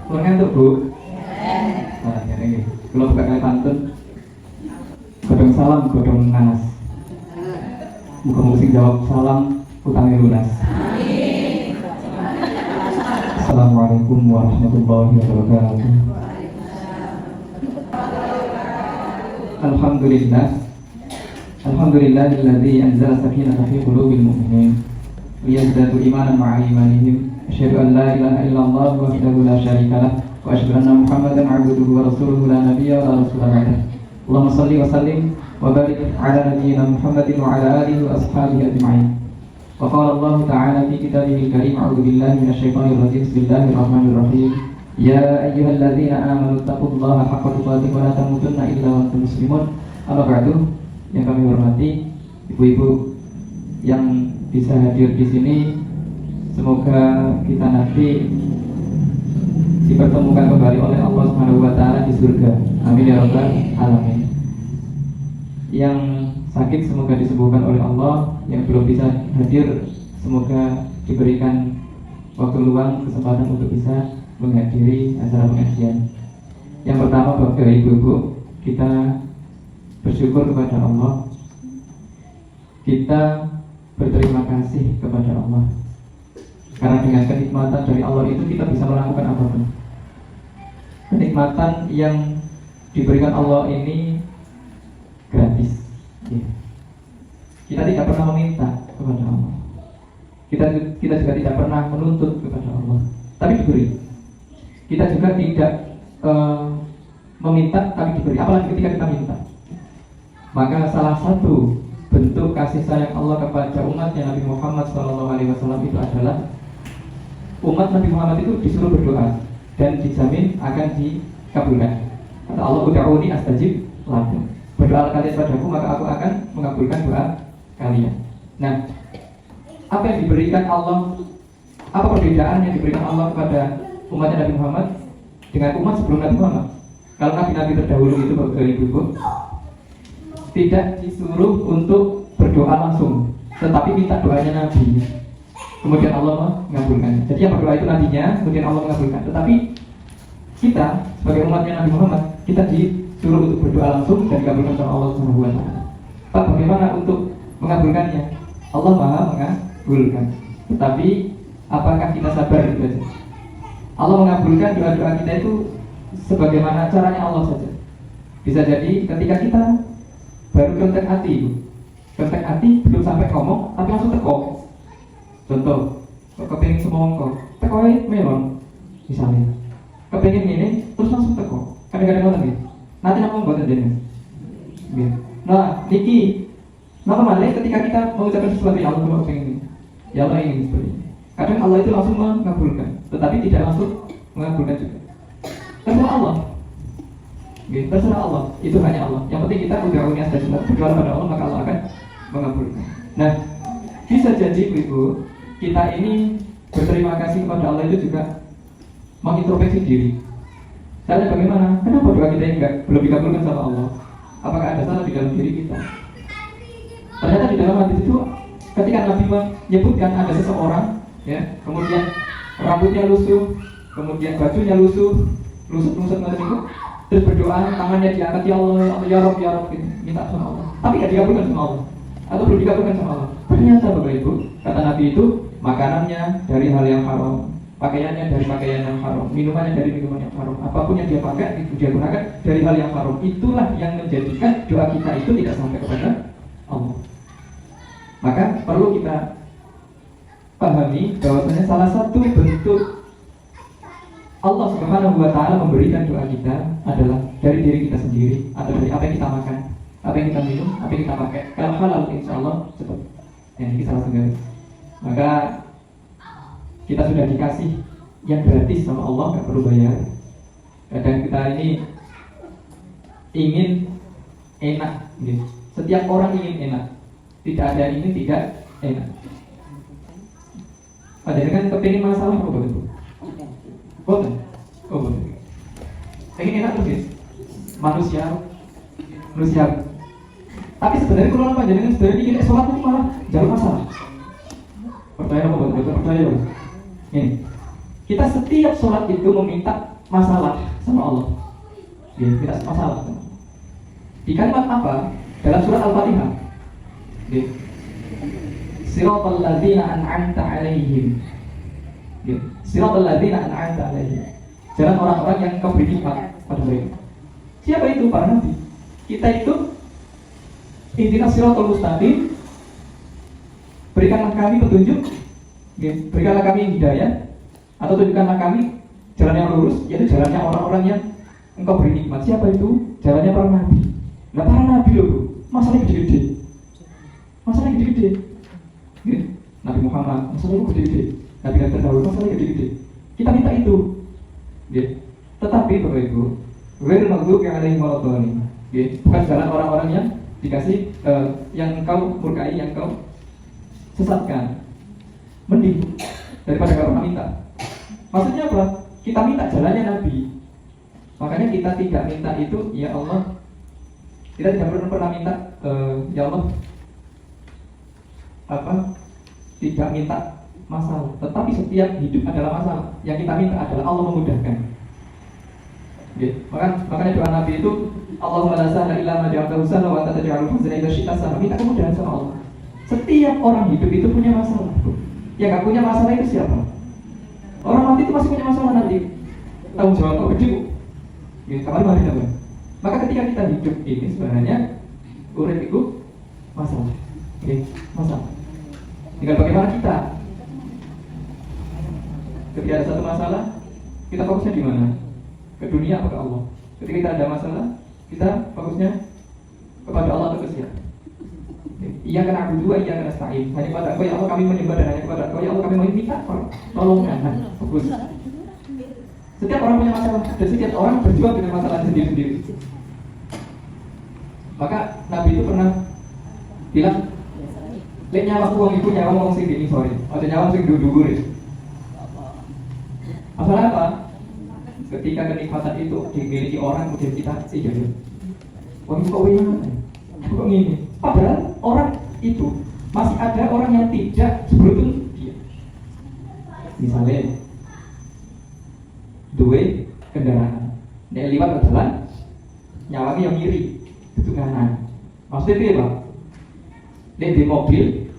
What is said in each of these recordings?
Kurang ngantuk Bu? Nah, ini kalau buka kali pantun godong salam, godong nanas. Bukan musik jawab salam, utangnya lunas. Assalamualaikum warahmatullahi wabarakatuh. Alhamdulillah. Alhamdulillahilladzi anzala sakinata fi qulubil mu'minin liyazdadu imanan ma'a imanihim. Asyhadu an la ilaha illallah wahdahu la syarika lah wa asyhadu anna Muhammadan 'abduhu wa rasuluhu la nabiyya wa la rasula ba'dahu. Allahumma shalli wa sallim wa barik ala nabiyyina Muhammadin wa ala alihi wa ashabihi ajma'in. Wa qala Allah ta'ala fi kitabihil karim a'udzu billahi minasyaitonir rajim. Bismillahirrahmanirrahim. Ya ayyuhalladzina amanu taqullaha haqqa tuqatih wa la tamutunna illa wa antum muslimun. Amma ba'du. Yang kami hormati ibu-ibu yang bisa hadir di sini, semoga kita nanti dipertemukan kembali oleh Allah Subhanahu wa taala di surga. Amin ya rabbal alamin. Yang sakit semoga disembuhkan oleh Allah, yang belum bisa hadir semoga diberikan waktu luang, kesempatan untuk bisa menghadiri acara pengajian. Yang pertama, Bapak Ibu, kita bersyukur kepada Allah. Kita berterima kasih kepada Allah karena dengan kenikmatan dari Allah itu kita bisa melakukan apapun. Kenikmatan yang diberikan Allah ini gratis. Kita tidak pernah meminta kepada Allah. Kita juga tidak pernah menuntut kepada Allah, tapi diberi. Kita juga tidak meminta, tapi diberi. Apalagi ketika kita minta. Maka salah satu bentuk kasih sayang Allah kepada umatnya Nabi Muhammad SAW itu adalah umat Nabi Muhammad itu disuruh berdoa dan dijamin akan dikabulkan. Kata Allah, ud'uni astajib lakum. Berdoa kalian padaku maka aku akan mengabulkan doa kalian. Nah, apa yang diberikan Allah, apa perbedaan yang diberikan Allah kepada umatnya Nabi Muhammad dengan umat sebelum Nabi Muhammad? Kalau nabi-nabi terdahulu itu Bapak Ibu tidak disuruh untuk berdoa langsung, tetapi minta doanya Nabi, kemudian Allah mengabulkan. Jadi yang berdoa itu nabinya, kemudian Allah mengabulkan. Tetapi kita sebagai umatnya Nabi Muhammad, kita disuruh untuk berdoa langsung dan dikabulkan oleh Allah Subhanahu wa taala. Pak, bagaimana untuk mengabulkannya? Allah Maha mengabulkan. Tetapi apakah kita sabar itu saja? Allah mengabulkan doa-doa kita itu sebagaimana caranya Allah saja. Bisa jadi ketika kita baru kontak hati belum sampai ngomong tapi langsung teko. Contoh, kepengin semongko, teko melon misalnya. Kepengin ini terus langsung teko. Kadang-kadang ngoten nggih. Nanti ngomong mboten jenengan. Nggih. Nah, niki napa malih ketika kita mengucapkan sesuatu yang Allah pengen ini. Ya Allah ingin seperti ini. Kadang Allah itu langsung mengabulkan, tetapi tidak langsung mengabulkan juga. Terserah Allah. Terserah Allah, itu hanya Allah. Yang penting kita ud'uni astajib lakum, berdoa pada Allah maka Allah akan mengabulkan. Nah, bisa jadi Ibu, kita ini berterima kasih kepada Allah itu juga mengintrospeksi diri. Caranya bagaimana? Kenapa doa kita ini belum dikabulkan sama Allah? Apakah ada salah di dalam diri kita? Ternyata di dalam hadis itu, ketika Nabi menyebutkan ada seseorang, ya, kemudian rambutnya lusuh, kemudian bajunya lusuh macam itu, terus berdoa, tangannya diangkat, ya Allah, ya Rabb, gitu, minta sama Allah. Tapi tidak dikabulkan sama Allah, atau belum dikabulkan sama Allah. Ternyata Bapak Ibu, kata Nabi itu, makanannya dari hal yang haram, pakaiannya dari pakaian yang haram, minumannya dari minuman yang haram, apapun yang dia pakai, itu dia gunakan dari hal yang haram. Itulah yang menjadikan doa kita itu tidak sampai kepada Allah. Maka perlu kita pahami bahwasanya salah satu bentuk Allah Subhanahu wa taala memberikan doa kita adalah dari diri kita sendiri, atau dari apa yang kita makan, apa yang kita minum, apa yang kita pakai. Kalau halal insyaallah cepat. Ini salah satu. Maka kita sudah dikasih yang gratis sama Allah, nggak perlu bayar. Kadang kita ini ingin enak, gitu. Setiap orang ingin enak. Tidak ada ini tidak enak. Padahal kan kepingin masalah apa begitu? Boten. Oh boten. Pengen enak terus manusia. Tapi sebenarnya kalau apa jadi sebenarnya ini sholat itu malah jalur masalah. Percaya apa betul? Percaya apa? Ini Kita setiap sholat itu meminta masalah sama Allah. Ya, minta masalah. Di kalimat apa? Dalam surat Al-Fatihah. Ya. Siratal ladzina an'amta 'alaihim. Ya. Siratal ladzina an'amta 'alaihim. Jalan orang-orang yang Engkau beri nikmat pada mereka. Siapa itu? Para nabi. Kita itu ihdinas siratal mustaqim. Berikanlah kami petunjuk. Ya. Berikanlah kami hidayah. Atau tunjukkanlah kami jalan yang lurus, yaitu jalannya orang-orang yang Engkau beri nikmat. Siapa itu? Jalannya para nabi. Nah, para nabi loh, masalahnya gede-gede. Masalahnya gede-gede. Nabi Muhammad, masalahnya gede-gede. Nabi yang terdahulu, masalahnya gede-gede. Kita minta itu. Tetapi Bapak Ibu, ghairil maghdubi 'alaihim waladdallin. Bukan jalan orang-orang yang dikasih yang Engkau murkai, yang Engkau sesatkan. Mending daripada kalau minta. Maksudnya apa? Kita minta jalannya Nabi. Makanya kita tidak minta itu, ya Allah. Kita tidak pernah minta, ya Allah, tidak minta masalah. Tetapi setiap hidup adalah masalah. Yang kita minta adalah Allah memudahkan. Makanya doa Nabi itu, Allahumma la sahla illa ma ja'altahu sahlan wa anta taj'alul hazana idza syi'ta sahlan. Minta kemudahan sama Allah. Setiap orang hidup itu punya masalah. Yang gak punya masalah itu siapa? Orang mati itu masih punya masalah nanti. Tanggung jawab kau kecil. Kapan balik apa? Maka ketika kita hidup ini sebenarnya urip itu masalah. Masalah. Tinggal bagaimana kita. Ketika ada satu masalah, kita fokusnya di mana? Ke dunia atau ke Allah? Ketika kita ada masalah, kita fokusnya kepada Allah atau ke siapa? Iya kan aku dua, iya kan nasta'in. Hanya kepada Engkau ya Allah kami menyembah, dan hanya kepada Engkau ya Allah kami meminta tolongan. Fokus. Setiap orang punya masalah, dan setiap orang berjuang dengan masalah sendiri-sendiri. Maka Nabi itu pernah bilang, lek nyawa uang ibu nyawa ngomong sing gini sorry, atau nyawa sing dulu. Masalah apa? Ketika kenikmatan itu dimiliki orang, kemudian kita iya. Wah kok ini? Kok gini? Padahal orang itu masih ada orang yang tidak seberuntung dia. Misalnya dua kendaraan, dia lewat ke jalan, nyawanya yang kiri, itu kanan. Maksudnya dia apa? Dia di mobil,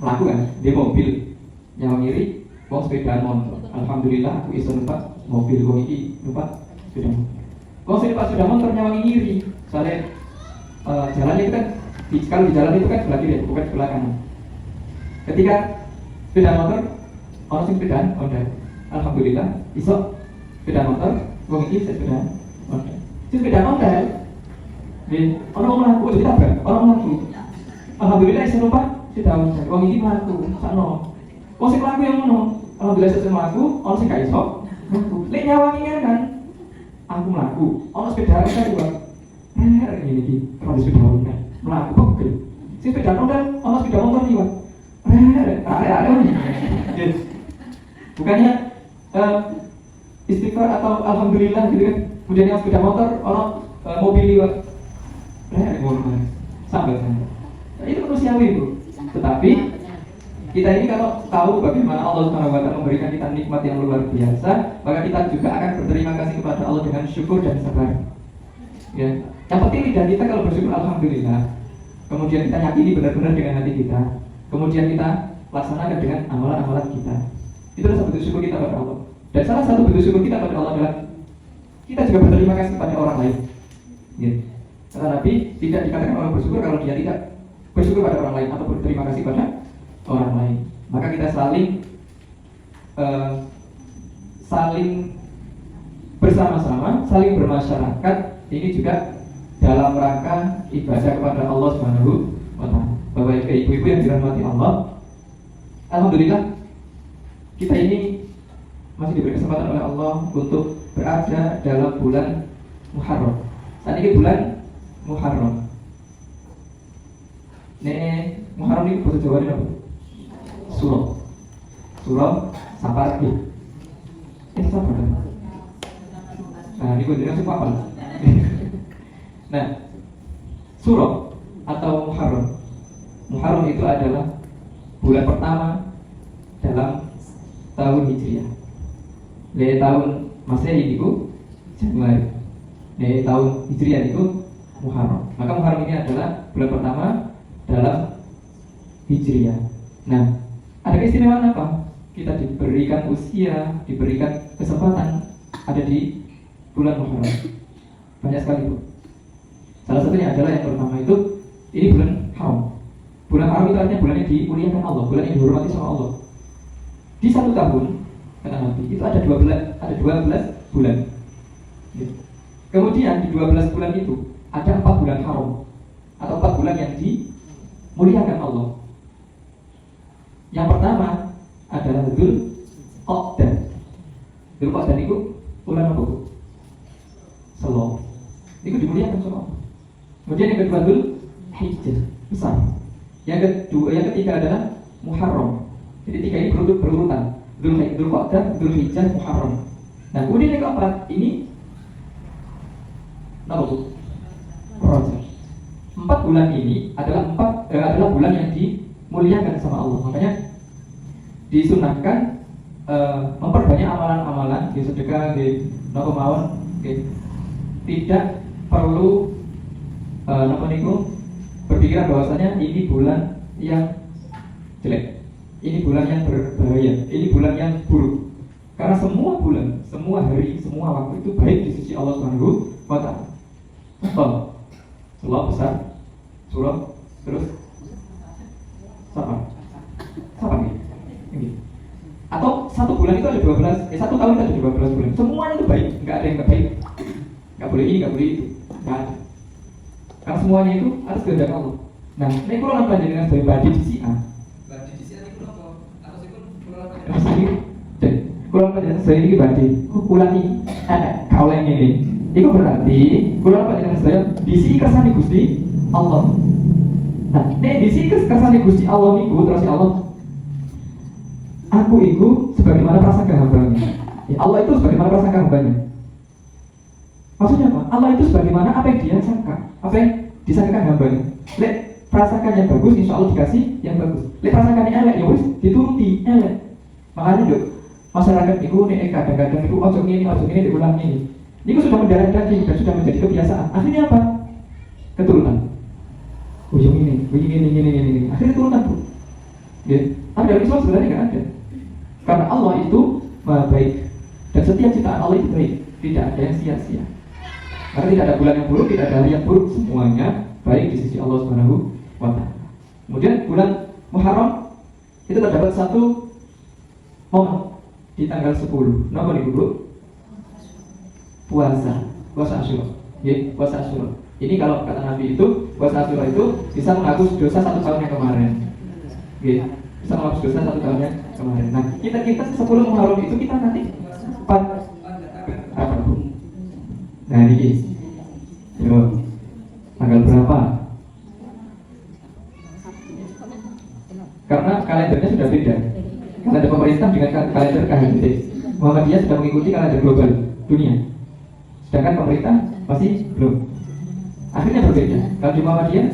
melakukan di mobil, nyawa kiri, mau sepeda motor. Alhamdulillah aku bisa numpak mobil, gua ini numpak sepeda motor. Kalau saya numpak sepeda motor nyawa kiri, soalnya jalannya itu kan kalau di jalan itu kan sebelah kiri, bukan sebelah kanan. Ketika sepeda motor, orang sing sepedaan, alhamdulillah, isok sepeda motor, wong iki sepeda motor. Sepeda motor, orang melaku, itu kita orang melaku. Alhamdulillah iso numpak sepeda motor, wong iki melaku, sakno. Wong sing mlaku yang ngono, alhamdulillah iso mlaku, orang sing gak iso mlaku. Lek nyawangi kan, aku mlaku, orang sepeda kan juga. Ini iki, kalau sepeda motor. Melaku kok gede. Si sepeda motor, orang sepeda motor liwat. Ada. Bukannya istighfar atau alhamdulillah gitu kan. Kemudian yang sepeda motor, orang mobil liwat. Sampai sana. Itu manusiawi bro. Tetapi kita ini kalau tahu bagaimana Allah SWT memberikan kita nikmat yang luar biasa, maka kita juga akan berterima kasih kepada Allah dengan syukur dan sabar. Ya. Yang penting lidah kita kalau bersyukur alhamdulillah. Kemudian kita yakini benar-benar dengan hati kita. Kemudian kita laksanakan dengan amalan-amalan kita. Itu adalah bentuk syukur kita kepada Allah. Dan salah satu bentuk syukur kita kepada Allah adalah kita juga berterima kasih kepada orang lain. Ya. Karena Nabi tidak dikatakan orang bersyukur kalau dia tidak bersyukur pada orang lain atau berterima kasih pada orang lain. Maka kita saling bersama-sama, saling bermasyarakat. Ini juga dalam rangka ibadah kepada Allah Subhanahu wa Ta'ala. Bapak ibu-ibu yang dirahmati Allah, alhamdulillah kita ini masih diberi kesempatan oleh Allah untuk berada dalam bulan Muharram. Saat ini bulan Muharram. Muharram ini bahasa Jawa ini apa? Surah Safar ini. Safar. Nah, ini gue dengar apa? Nah, surah atau Muharram. Muharram itu adalah bulan pertama dalam tahun Hijriah. Dari tahun Masehi itu Januari. Dari tahun Hijriah itu Muharram. Maka Muharram ini adalah bulan pertama dalam Hijriah. Nah, ada keistimewaan apa? Kita diberikan usia, diberikan kesempatan ada di bulan Muharram. Banyak sekali, Bu. Salah satunya adalah yang pertama itu ini bulan haram. Bulan haram itu artinya bulan yang dimuliakan Allah, bulan yang dihormati sama Allah. Di satu tahun kata Nabi itu ada 12 bulan. Kemudian di 12 bulan itu ada 4 bulan haram atau 4 bulan yang dimuliakan Allah. Yang pertama adalah Dzulqa'dah. Dzulqa'dah itu bulan apa? Selo. Itu dimuliakan sama Allah. Kemudian yang kedua Dzulhijjah, besar. Yang ketiga adalah Muharram. Jadi tiga ini berurutan. Dzulqa'dah, Dzulhijjah, Muharram. Nah, kemudian yang keempat ini apa Bu? Rajab. 4 bulan ini adalah bulan yang dimuliakan sama Allah. Makanya disunahkan memperbanyak amalan-amalan di sedekah, di napa mawon, tidak perlu berpikiran bahwasanya ini bulan yang jelek, ini bulan yang berbahaya, ini bulan yang buruk. Karena semua bulan, semua hari, semua waktu itu baik di sisi Allah Subhanahu wa Ta'ala. Surah besar, surah terus Safar ini. Atau satu bulan itu ada 12, satu tahun itu ada 12 bulan. Semuanya itu baik, nggak ada yang nggak baik. Nggak boleh ini, nggak boleh itu, nggak ada. Karena semuanya itu atas kehendak Allah. Nah, ini kalau nampak dengan sebagai badi di Syiah. Badi di Syiah itu apa? Atau sih kalau nampak dengan sebagai ini badi, ulangi, kau yang ini. Itu berarti kalau nampak dengan saya disi kersane Gusti Allah. Nah, disi kersane Gusti Allah niku terus Allah. Aku itu sebagaimana prasangka hambanya. Ya, Allah itu sebagaimana prasangka hambanya. Maksudnya apa? Allah itu sebagaimana apa yang dia sangka, apa yang disangkakan hambanya. Lek prasangkanya bagus, insya Allah dikasih yang bagus. Lek prasangkanya elek, ya wis dituruti elek. Makanya dok, masyarakat itu nih kadang-kadang itu ojo ini diulang ini. Ini sudah mendarah daging dan sudah menjadi kebiasaan. Akhirnya apa? Keturunan. Ujung ini. Akhirnya turunan Bu. Ya. Tapi dalam Islam sebenarnya nggak ada. Karena Allah itu maha baik dan setiap ciptaan Allah itu baik, tidak ada yang sia-sia. Karena tidak ada bulan yang buruk, tidak ada hari yang buruk, semuanya baik di sisi Allah Subhanahu wa Ta'ala. Kemudian bulan Muharram itu terdapat satu momen di tanggal 10. Nama nih Bu? Puasa Asyura. Ya, puasa Asyura. Ini kalau kata Nabi itu puasa Asyura itu bisa menghapus dosa 1 tahun yang kemarin. Ya, bisa menghapus dosa 1 tahun yang kemarin. Nah, kita 10 Muharram itu kita nanti 4 apa Bu? Nah ini, yo, tanggal berapa? Karena kalendernya sudah beda. Kalender pemerintah dengan kalender KHBT. Muhammadiyah sudah mengikuti kalender global dunia. Sedangkan pemerintah masih belum. Akhirnya berbeda. Kalau di Muhammadiyah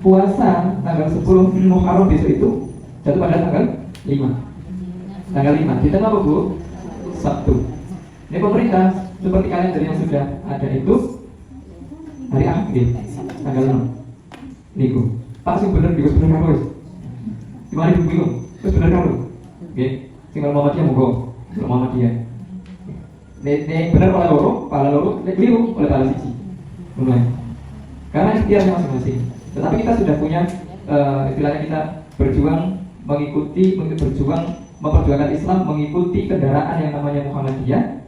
puasa tanggal 10 Muharram besok itu jatuh pada tanggal 5. Tanggal 5. Di tengah apa Bu? Sabtu. Ini pemerintah seperti kalender yang sudah ada itu hari Ahad tanggal 6. Niku. Pak sing bener niku bener karo wis. Gimana ibu bingung? Wis bener karo. Nggih. Sing Muhammadiyah monggo. Muhammadiyah. Nek bener oleh loro, pala loro, nek keliru oleh pala siji. Mulai. Karena ikhtiarnya masing-masing. Tetapi kita sudah punya istilahnya kita berjuang memperjuangkan Islam mengikuti kendaraan yang namanya Muhammadiyah.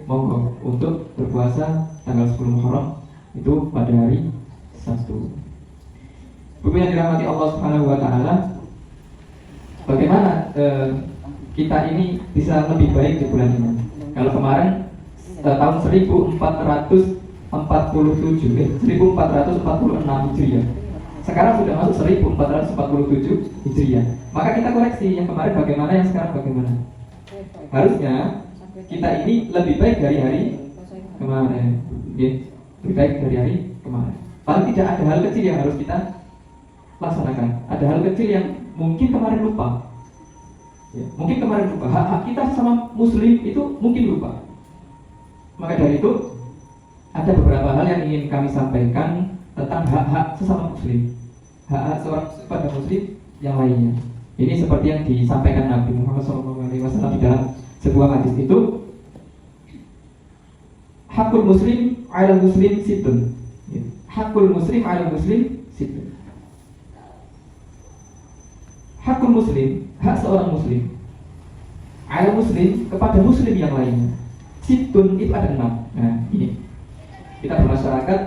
Monggo untuk berpuasa tanggal 10 Muharram itu pada hari Sabtu. Buku yang dirahmati Allah Subhanahu wa Ta'ala, bagaimana kita ini bisa lebih baik di bulan ini? Kalau kemarin tahun 1447 1446 Hijriah. Sekarang sudah masuk 1447 Hijriah. Maka kita koreksi yang kemarin bagaimana, yang sekarang bagaimana. Harusnya kita ini lebih baik dari hari kemarin. Lebih baik dari hari kemarin. Paling tidak ada hal kecil yang harus kita laksanakan. Ada hal kecil yang mungkin kemarin lupa. Ya, mungkin kemarin lupa, hak-hak kita sama muslim itu mungkin lupa. Maka dari itu ada beberapa hal yang ingin kami sampaikan tentang hak-hak sesama muslim, hak-hak seorang pada muslim yang lainnya. Ini seperti yang disampaikan Nabi Muhammad SAW di dalam sebuah hadis itu, hakul muslim ala muslim situn. Hakul muslim ala muslim situn. Hakul muslim, hak seorang muslim ala muslim kepada muslim yang lainnya. Situn itu ada 6. Nah, ini kita bermasyarakat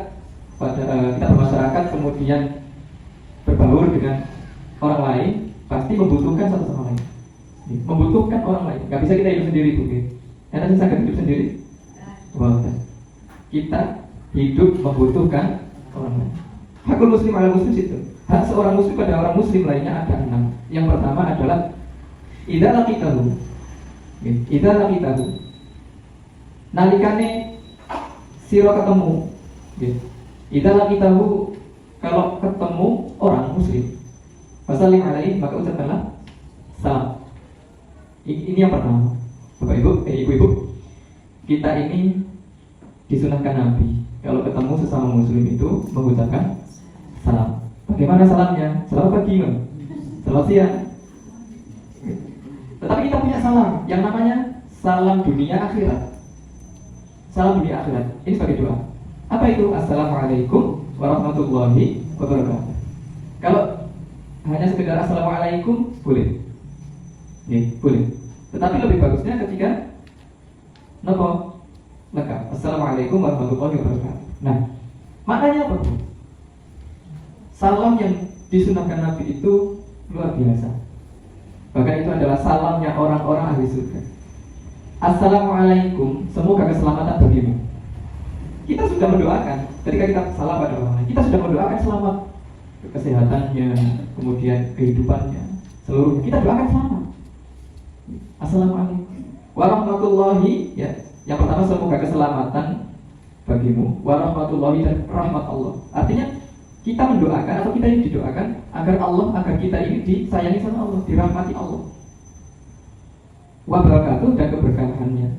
kemudian berbaur dengan orang lain, pasti membutuhkan satu sama lain. Membutuhkan orang lain. Gak bisa kita hidup sendiri, Bu. Karena saya sangat hidup sendiri. Wow. Kita hidup membutuhkan orang lain. Hakul muslim ala muslim itu. Hak seorang muslim pada orang muslim lainnya ada 6. Yang pertama adalah idza laqitahu. Idza laqitahu. Nalikane sira ketemu. Idza laqitahu, kalau ketemu orang muslim, fasallim alaihi, maka ucapkanlah salam. Ini yang pertama. Bapak Ibu, ibu-ibu, kita ini disunahkan Nabi kalau ketemu sesama muslim itu mengucapkan salam. Bagaimana salamnya? Selamat pagi, selamat siang. Tetapi kita punya salam yang namanya salam dunia akhirat. Salam dunia akhirat. Ini sebagai doa. Apa itu? Assalamualaikum warahmatullahi wabarakatuh. Kalau hanya sekedar assalamualaikum boleh. Boleh. Tetapi lebih bagusnya ketika nopo lengkap. Assalamualaikum warahmatullahi wabarakatuh. Nah, maknanya apa? Salam yang disunahkan Nabi itu luar biasa. Bahkan itu adalah salamnya orang-orang ahli surga. Assalamualaikum, semoga keselamatan bagimu. Kita sudah mendoakan ketika kita salam pada orang lain. Kita sudah mendoakan selamat kesehatannya, kemudian kehidupannya, seluruhnya. Kita doakan selamat. Assalamualaikum warahmatullahi, ya. Yang pertama, semoga keselamatan bagimu, warahmatullahi, dan rahmat Allah. Artinya kita mendoakan atau kita ini didoakan agar Allah, agar kita ini disayangi sama Allah, dirahmati Allah. Wabarakatuh, dan keberkahannya.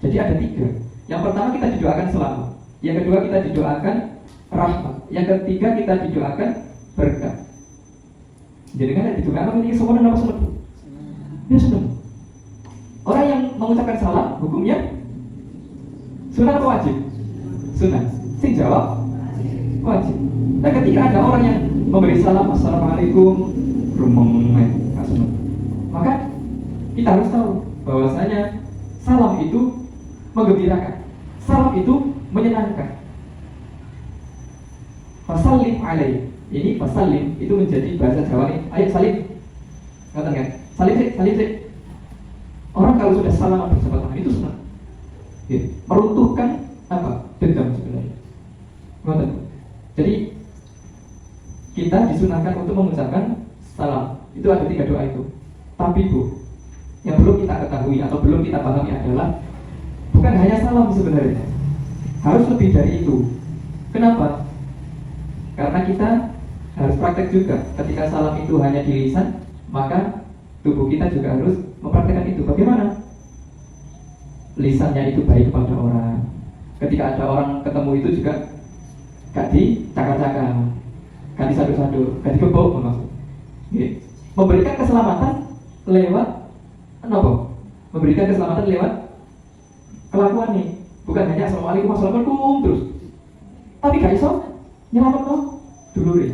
Jadi ada 3. Yang pertama kita didoakan selamat. Yang kedua kita didoakan rahmat. Yang ketiga kita didoakan berkah. Jadi kan didoakan ini semua apa semua? Ya sudah. Orang yang mengucapkan salam hukumnya sunnah atau wajib? Sunnah. Sing jawab wajib. Nah, ketika ada orang yang memberi salam assalamualaikum, maka kita harus tahu bahwasanya salam itu menggembirakan, salam itu menyenangkan. Fasallim alaihi. Ini fasallim itu menjadi bahasa Jawa ini. Ayo salim. Katakan kan? Salim sih. Orang kalau sudah salam berjabat tangan itu senang. Meruntuhkan apa? Dendam sebenarnya. Ngoten. Jadi kita disunahkan untuk mengucapkan salam. Itu ada 3 doa itu. Tapi Bu, yang belum kita ketahui atau belum kita pahami adalah bukan hanya salam sebenarnya. Harus lebih dari itu. Kenapa? Karena kita harus praktek juga. Ketika salam itu hanya di lisan, maka tubuh kita juga harus mempraktekkan itu. Bagaimana? Lisannya itu baik kepada orang. Ketika ada orang ketemu itu juga gak dicakar-cakar, gak disadu-sadu, gak digebok maksud. Memberikan keselamatan lewat apa? Memberikan keselamatan lewat kelakuan nih. Bukan hanya assalamualaikum terus. Tapi gak iso nyelamat no dulu deh.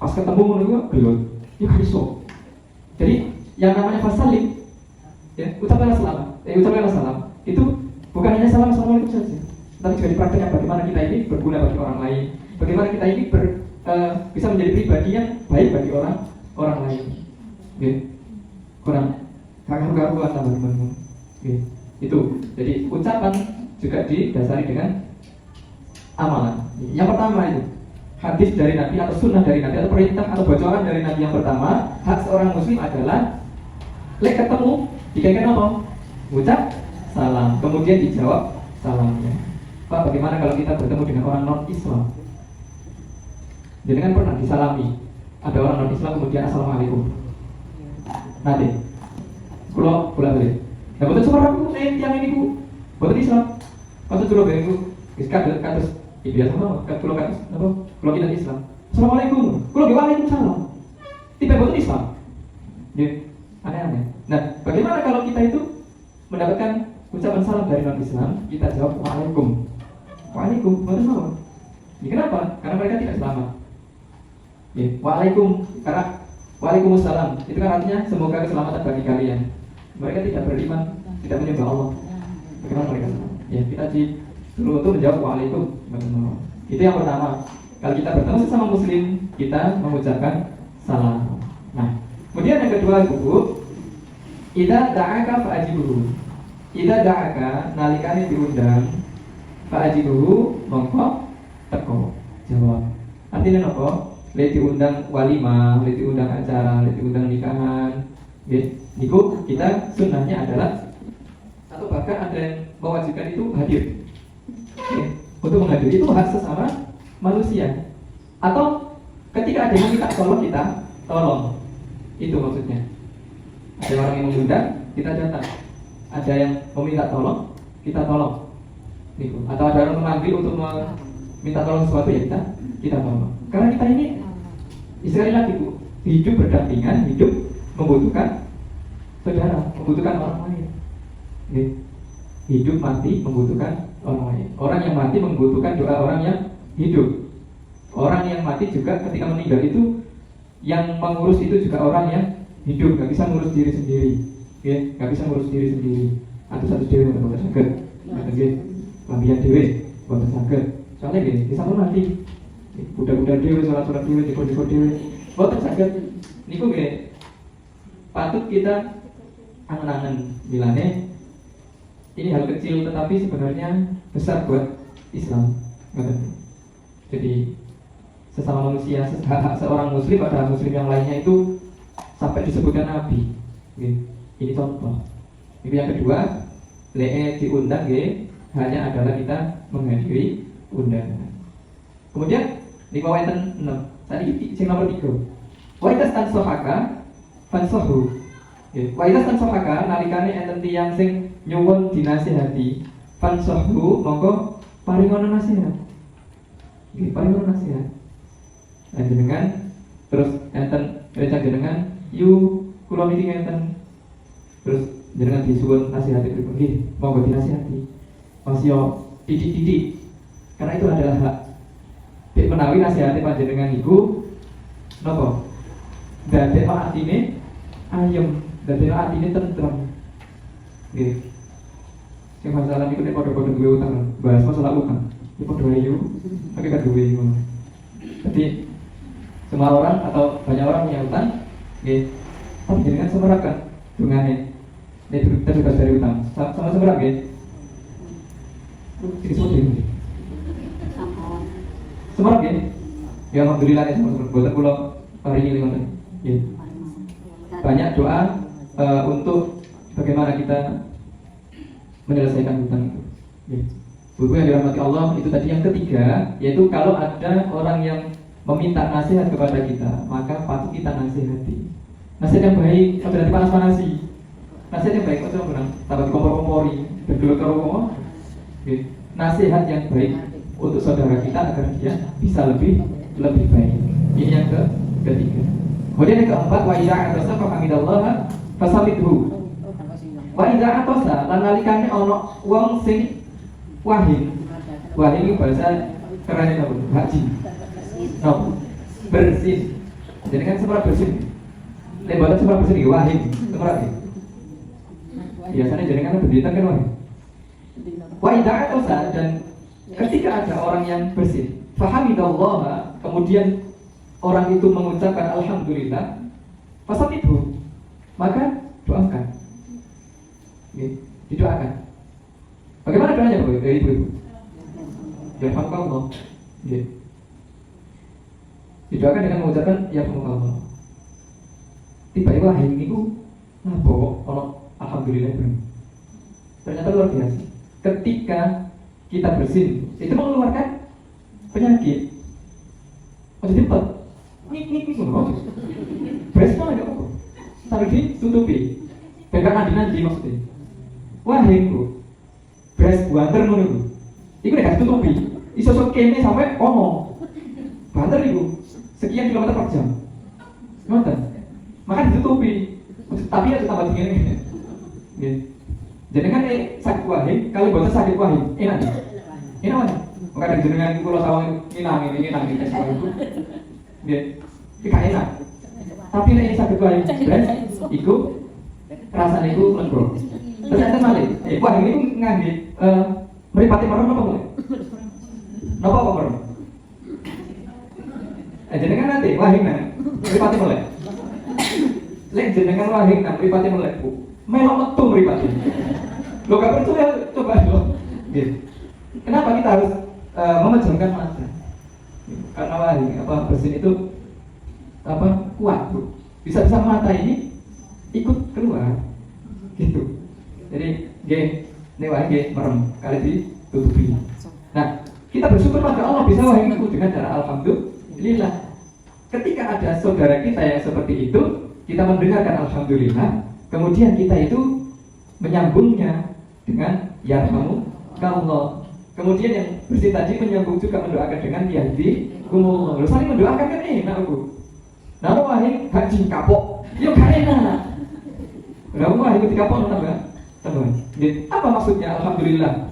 Pas ketemu menurut gelut, ya gak iso. Jadi yang namanya fasalim, ya, ucapkanlah salam. Itu bukan hanya salam assalamualaikum saja, tapi juga dipraktekkan bagaimana kita ini berguna bagi orang lain, bagaimana kita ini bisa menjadi pribadi yang baik bagi orang lain. Kurang karu-karuan teman-teman. Itu. Jadi ucapan juga didasari dengan amalan. Yang pertama itu hadis dari Nabi atau sunnah dari Nabi atau perintah atau bocoran dari Nabi yang pertama, hak seorang muslim adalah lek ketemu dikaitkan apa? Ucap salam, kemudian dijawab salamnya. Pak, bagaimana kalau kita bertemu dengan orang non-Islam? Jadi kan pernah disalami, ada orang non-Islam kemudian assalamualaikum. Nanti Kulo balik. Nah, betul sekarang aku yang ini bu, betul Islam. Maksud suruh beli bu, kados biasa sama, kulo kados apa? Kulo tidak Islam. Assalamualaikum, kulo waalaikumsalam. Tiba betul Islam. Ya, aneh-aneh. Nah, bagaimana kalau kita itu mendapatkan ucapan salam dari non Islam, kita jawab waalaikum. Waalaikum, betul sama. Ya, kenapa? Karena mereka tidak selamat. Ya, waalaikum, karena waalaikumsalam. Itu kan artinya semoga keselamatan bagi kalian. Mereka tidak beriman, tidak menyembah Allah. Bagaimana mereka selamat? Ya, kita disuruh untuk menjawab waalaikum. Itu yang pertama. Kalau kita bertemu sesama muslim, kita mengucapkan salam. Nah, kemudian yang kedua itu idza da'aka fa'ajibuhu. Idza da'aka nalikane diundang fa'ajibuhu mongko teko jawab. Artinya apa? Lek diundang walimah, lek diundang acara, lek diundang nikahan. Nggih, niku kita sunnahnya adalah atau bahkan ada yang mewajibkan itu hadir. Untuk menghadiri itu hak sesama manusia. Atau ketika ada yang minta tolong kita tolong. Itu maksudnya. Ada orang yang mengundang, kita datang. Ada yang meminta tolong, kita tolong. Niku. Atau ada orang memanggil untuk minta tolong sesuatu, ya kita tolong. Karena kita ini sekali lagi Bu, hidup berdampingan, hidup membutuhkan saudara, membutuhkan orang lain. Nih, hidup mati membutuhkan orang lain. Orang yang mati membutuhkan doa orang yang hidup. Orang yang mati juga ketika meninggal itu yang mengurus itu juga orang yang hidup, nggak bisa ngurus diri sendiri, ya, nggak bisa ngurus diri sendiri. Satu dewi bukan sakit, nggak lambian dewi bukan sakit. Soalnya gini, di sana mati, budak-budak dewi, sholat dewi, dikor dewi, bukan sakit. Niku gini, patut kita angen-angen bilane. Ini hal kecil tetapi sebenarnya besar buat Islam. Jadi sesama manusia, hak seorang muslim pada muslim yang lainnya itu sampai disebutkan Nabi. Ini contoh. Ini yang kedua, lee diundang hanya adalah kita menghadiri undangan. Kemudian di bawah enten 6. Tadi sing nomor 3. Wa idas tansohaka fansohu. Wa idas tansohaka nalikane enten tiyang sing nyuwun dinasihati fansohu monggo paringono nasihat. Paringono nasihat. Jenengan terus enten reca jenengan yu kula niki ngenten. Terus jenengan disuwun nasihati pripun nggih, monggo dinasihati. Mas yo titik-titik. Karena itu adalah hak. Dek menawi nasihati panjenengan iku napa? Dadekno atine ayem, dadekno atine tentrem. Nggih. Sing masalah niku nek padha-padha duwe utang, bahas masalah utang. Iki padha ayu, pakai kaduwe ngono. Jadi semua orang atau banyak orang punya utang, nggih. Tapi jangan semerakan dungane. Nek terbebas dari utang, sama semerap nggih. Iki seperti semerap nggih. Ya alhamdulillah ya semerap. Boten kula paringi ngoten. Nggih. Banyak doa untuk bagaimana kita menyelesaikan hutang itu. Nggih. Buku yang dirahmati Allah itu tadi yang ketiga, yaitu kalau ada orang yang meminta nasihat kepada kita, maka patut kita nasihati. Nasihat yang baik, tidak dipanas-panasi. Nasihat yang baik, tidak pernah tambah kompor-kompori, berdua kerumah. Nasihat yang baik untuk saudara kita agar dia bisa lebih baik. Ini yang ketiga. Kemudian yang keempat, wa idza atasa fa hamidallah fasamidhu. Wa idza atasa lan nalikane ana wong sing wahim. Wahim itu bahasa kerennya apa? Haji. No, bersih. Jadi kan seberapa bersih? Lebaran seberapa bersih? Wahim, seberapa? Biasanya jadi kan berita kan wahim. Waidah atau dan ketika ada orang yang bersih, fahamidallah, kemudian orang itu mengucapkan alhamdulillah, pasal itu, maka doakan. Didoakan. Bagaimana doanya Bapak Ibu? Yarhamkallah. Didoakan dengan mengucapkan yarhamkallah. Tiba-tiba hari ini ku nabo alhamdulillah. Ternyata luar biasa. Ketika kita bersin, itu mengeluarkan penyakit. Masih cepat. Nik ngono. Beres mana enggak apa-apa. Sampai ditutupi. Bengkak nanti maksudnya. Wah, iku. Beres banter ngono iku. Iku nek tutupi, iso sok kene sampai ono. Banter iku. Sekian kilometer per jam. Ngoten. Maka ditutupi. Tapi ya tambah dingin. Nggih. Jadi kan sakit wahim, kalau boten sakit wahim, enak. Enak mana? Maka dari jenengan iku kula sawang ngilang iki iku. Nggih. Iki gak enak. Tapi nek sakit wahim, beres iku rasane iku lega. Ternyata malih. Wah ini ngangge mripate merem apa boleh? Napa kok merem? Jenengan nanti wahing nang mripate melek. Lek jenengan wahing nang mripate melek Bu. Melok metu mripate. Lo gak percaya coba lo. Gitu. Kenapa kita harus memejamkan mata? Karena wahing bersin itu kuat Bu. Bisa-bisa mata ini ikut keluar. Gitu. Jadi ini wahing merem kali ditutupi. Nah, kita bersyukur pada Allah bisa wahing itu dengan cara alhamdulillah. Ketika ada saudara kita yang seperti itu, kita mendengarkan alhamdulillah, kemudian kita itu menyambungnya dengan yarhamukallah. Kemudian yang bersih tadi menyambung juga mendoakan dengan yahdikumullah. Lalu saling mendoakan kan enak Bu. Nah, wahing haji kapok, yuk gak enak. Lalu wahing ketika kapok tambah. Apa maksudnya alhamdulillah?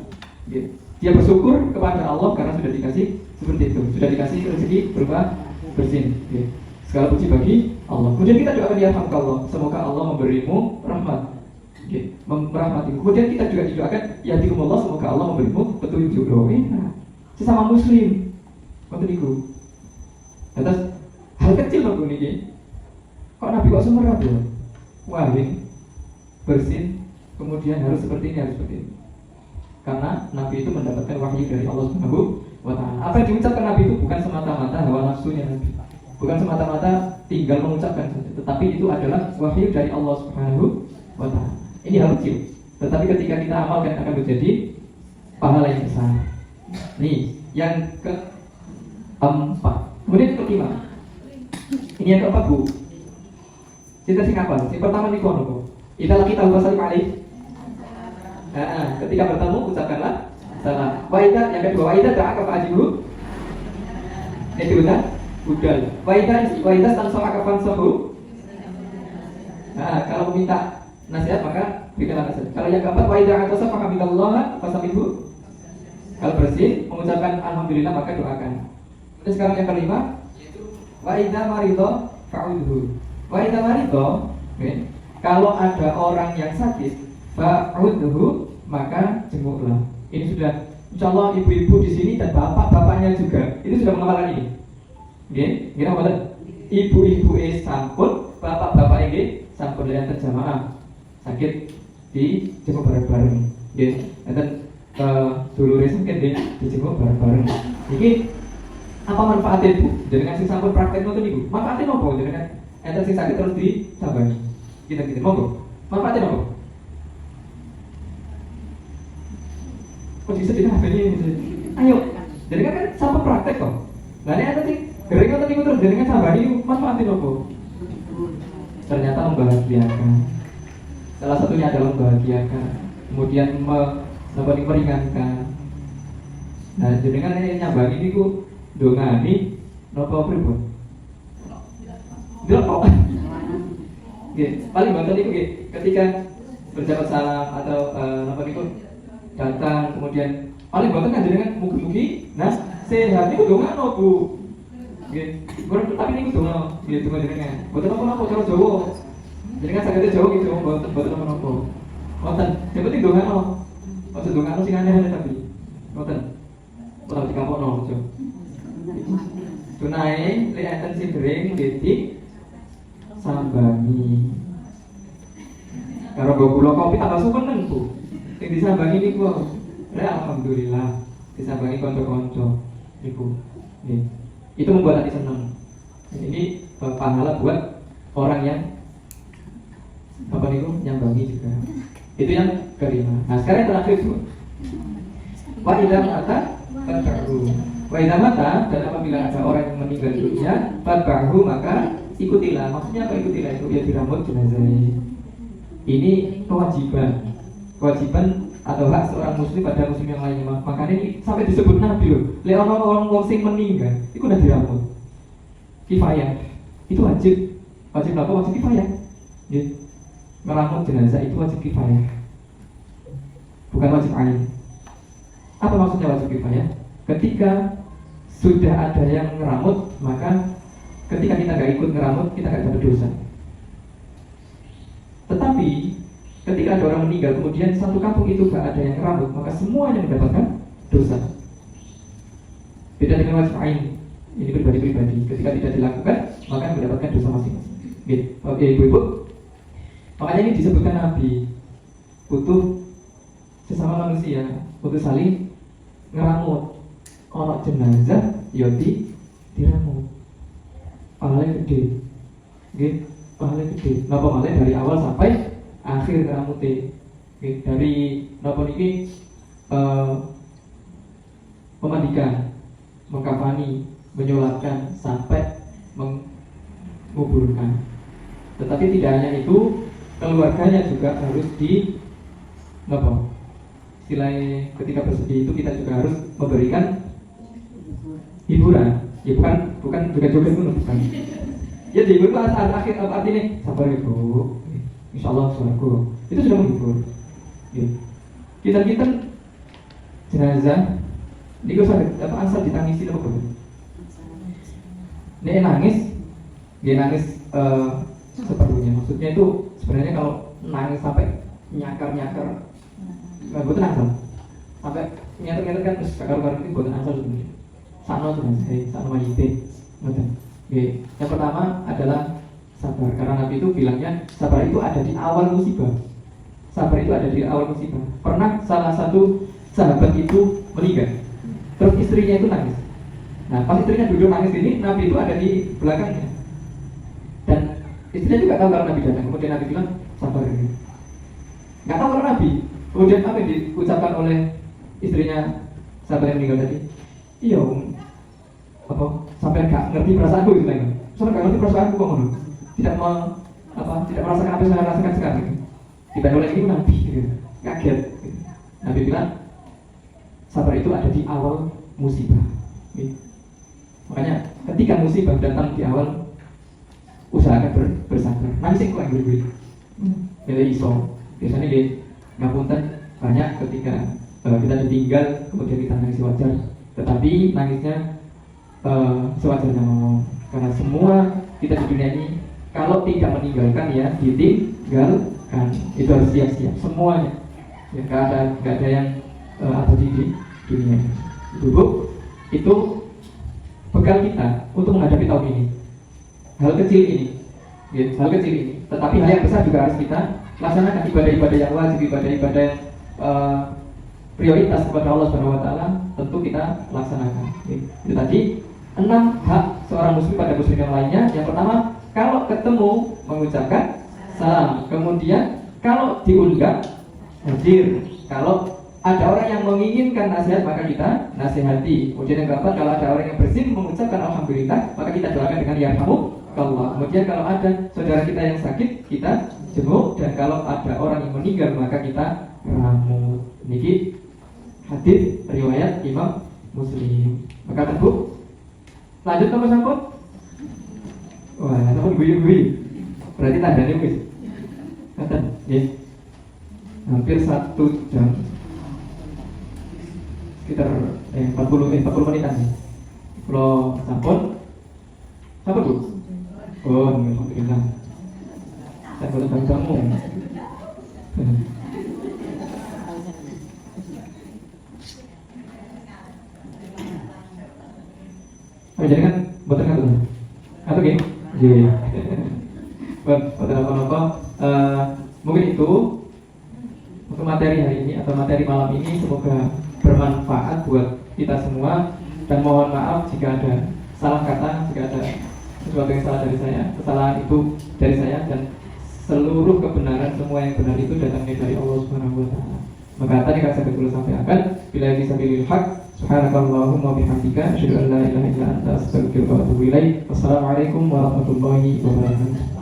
Dia bersyukur kepada Allah karena sudah dikasih seperti itu, sudah dikasih rezeki berupa bersin. Segala puji bagi Allah. Kemudian kita doakan ya Allah, semoga Allah memberimu rahmat, merahmatimu. Kemudian kita juga doakan ya Allah, semoga Allah memberimu petunjuk. Enak. Sesama Muslim, betul itu. Atas hal kecil loh ini. Kok Nabi kok semerah ya? Wahing bersin. Kemudian harus seperti ini, harus seperti ini. Karena Nabi itu mendapatkan wahyu dari Allah Subhanahu wa Ta'ala. Apa yang diucapkan Nabi itu bukan semata-mata hawa nafsunya Nabi. Bukan semata-mata tinggal mengucapkan saja, tetapi itu adalah wahyu dari Allah Subhanahu wa Ta'ala. Ini hal kecil, tetapi ketika kita amalkan akan menjadi pahala yang besar. Nih, yang keempat. Kemudian yang kelima. Ini yang keempat Bu. Kita sing apa? Yang pertama nih kono. Itulah kita bahasa alaihi. Ketika bertemu ucapkanlah salam. Waidah yang kedua, waidah ta'aka fa'ajibu. Itu budal. Waidah tanso'a kafan sahu. Kalau meminta nasihat maka berikanlah nasihat. Kalau yang keempat, waidah atasa fa'hamidallah fasabihu. Kalau bersih mengucapkan alhamdulillah maka doakan. Terus sekarang yang kelima, waidah marido fa'udhu. Waidah marido, kalau ada orang yang sakit, fa'udhu, maka jenguklah. Ini sudah, insya Allah ibu-ibu di sini dan bapak-bapaknya juga, itu sudah mengamalkan ini. Gimana boleh? Ibu-ibu sampun, bapak-bapak ini sampun yang terjamaah sakit di jenguk bareng-bareng. Dan dulu sakit di jenguk bareng-bareng. Ini apa manfaatnya Bu? Dengan si sampun praktek itu ibu, manfaatnya apa? Dengan enten si sakit terus disabangi. Kita monggo. Manfaatnya apa? Kok bisa dihafalin gitu. Ayo. Jadi kan sama praktek kok. Nah ini ada sih gering atau ikut terus jadi kan sabani manfaatin apa? Ternyata membahagiakan. Salah satunya adalah membahagiakan. Kemudian meringankan. Nah jadi kan ini nyambang ini ku dongani nopo pripun? Delok kok. Paling banter itu ketika berjabat salam atau apa itu datang kemudian paling banter kan jenengan mugi-mugi nah sehat itu dongano Bu. Tapi ini donga gitu jenengan. Boten apa-apa cara Jawa. Jenengan saged Jawa gitu boten apa-apa. Wonten, yang penting dongano. Maksud dongano sing aneh-aneh tapi. Wonten. Ora dikampokno aja. Tunai lek enten sing gering detik sambangi. Karo gula kopi tambah suwenen Bu. Sing disambangi niku alhamdulillah disambangi kanca-kanca niku. Nggih. Itu membuat hati senang. Ini pahala buat orang yang apa niku nyambangi juga. Itu yang kelima. Nah, sekarang yang terakhir Bu. Wa idza mata fad'u. Wa idza mata dan apabila ada orang yang meninggal dunia, fad'u maka ikutilah. Maksudnya apa ikutilah itu? Ya dirambut jenazahnya. Ini kewajiban atau hak seorang muslim pada muslim yang lainnya. Makanya ini sampai disebut Nabi loh. Lihat orang sing meninggal, itu udah dirambut. Kifayah, itu wajib apa? Wajib kifayah. Ya. Meramut jenazah itu wajib kifayah, bukan wajib ain. Apa maksudnya wajib kifayah? Ketika sudah ada yang ngeramut, maka ketika kita nggak ikut ngeramut, kita nggak dapat dosa. Tetapi ketika ada orang meninggal, kemudian satu kampung itu gak ada yang ngeramut, maka semuanya mendapatkan dosa. Beda dengan wajib ain, ini pribadi-pribadi. Ketika tidak dilakukan, maka mendapatkan dosa masing-masing. Oke, ibu-ibu. Makanya ini disebutkan Nabi butuh sesama manusia, butuh saling ngeramut. Orang jenazah, yoti diramut. Pahalanya gede, pahalanya gede. Napa malah dari awal sampai akhir ngeramute. Dari napa niki memandikan, mengkafani, menyolatkan sampai menguburkan. Tetapi tidak hanya itu, keluarganya juga harus di napa? Istilahnya ketika bersedih itu kita juga harus memberikan hiburan. Ya bukan joget-joget pun bukan. Ya dihibur lah saat akhir artinya sabar ya bu, insyaallah suaraku itu sudah menghibur. Ya. Kita jenazah ini gak usah asal ditangisi apa bu? Dia nangis seperlunya. Maksudnya itu sebenarnya kalau nangis sampai nyakar nggak buat asal sampai nyakar kan terus kakar itu buat asal sebenarnya. Sano mayite. Yang pertama adalah sabar, karena Nabi itu bilangnya sabar itu ada di awal musibah. Sabar itu ada di awal musibah. Pernah salah satu sahabat itu meninggal, terus istrinya itu nangis. Nah pas istrinya duduk nangis ini, Nabi itu ada di belakangnya. Dan istrinya juga tahu kalau Nabi datang. Kemudian Nabi bilang sabar ini. Nggak tahu kalau Nabi. Kemudian apa yang diucapkan oleh istrinya sahabat yang meninggal tadi? Iya, apa sampai nggak ngerti perasaanku gitu kan? Sampai nggak ngerti perasaanku kok ngono. Tidak merasakan apa yang saya rasakan sekarang. Dibanding oleh ini Nabi, gitu. Kaget. Gitu. Nabi bilang sabar itu ada di awal musibah. Gitu. Makanya ketika musibah datang di awal, usahakan bersabar. Nanti kok yang berbeda. Jadi iso. Biasanya di ngapunten banyak ketika kita ditinggal, kemudian kita nangis wajar. Tetapi nangisnya sewajarnya ngomong, karena semua kita di dunia ini kalau tidak meninggalkan ya ditinggalkan. Itu harus siap-siap semuanya. Ya, gak ada yang abadi di dunia ini. Itu bekal kita untuk menghadapi tahun ini. Hal kecil ini, ya, hal kecil ini. Tetapi hal yang besar juga harus kita laksanakan. Ibadah-ibadah yang wajib, ibadah-ibadah yang prioritas kepada Allah Subhanahu wa taala tentu kita laksanakan. Itu tadi 6 hak seorang muslim pada muslim yang lainnya. Yang pertama, kalau ketemu mengucapkan salam. Kemudian kalau diundang hadir. Kalau ada orang yang menginginkan nasihat maka kita nasihati. Kemudian yang keempat, kalau ada orang yang bersin mengucapkan alhamdulillah maka kita doakan dengan yarhamukallah. Kemudian kalau ada saudara kita yang sakit kita jenguk, dan kalau ada orang yang meninggal maka kita ramu. Niki hadis riwayat Imam Muslim. Maka tebu lanjut nomor sangkut. Wah, nomor guyu-guyu. Berarti tandanya wis. Kata, ya. Hampir 1 jam. Sekitar 40 menitan nih. Kalau sampun Bu? Oh, alhamdulillah. Saya boleh kamu. Jadi kan buatan kan tuh, atau gini, jadi, buatan apa-apa. Mungkin itu untuk materi hari ini atau materi malam ini, semoga bermanfaat buat kita semua, dan mohon maaf jika ada salah kata, jika ada sesuatu yang salah dari saya. Kesalahan itu dari saya, dan seluruh kebenaran, semua yang benar itu datangnya dari Allah Subhanahu wa taala. Maka tadi kan saya betul sampai akan bila bisa pilih hak. Subhanakallahumma bihamdika asyhadu an la ilaha illa anta astaghfiruka wa atubu ilaik. Wassalamualaikum warahmatullahi wabarakatuh.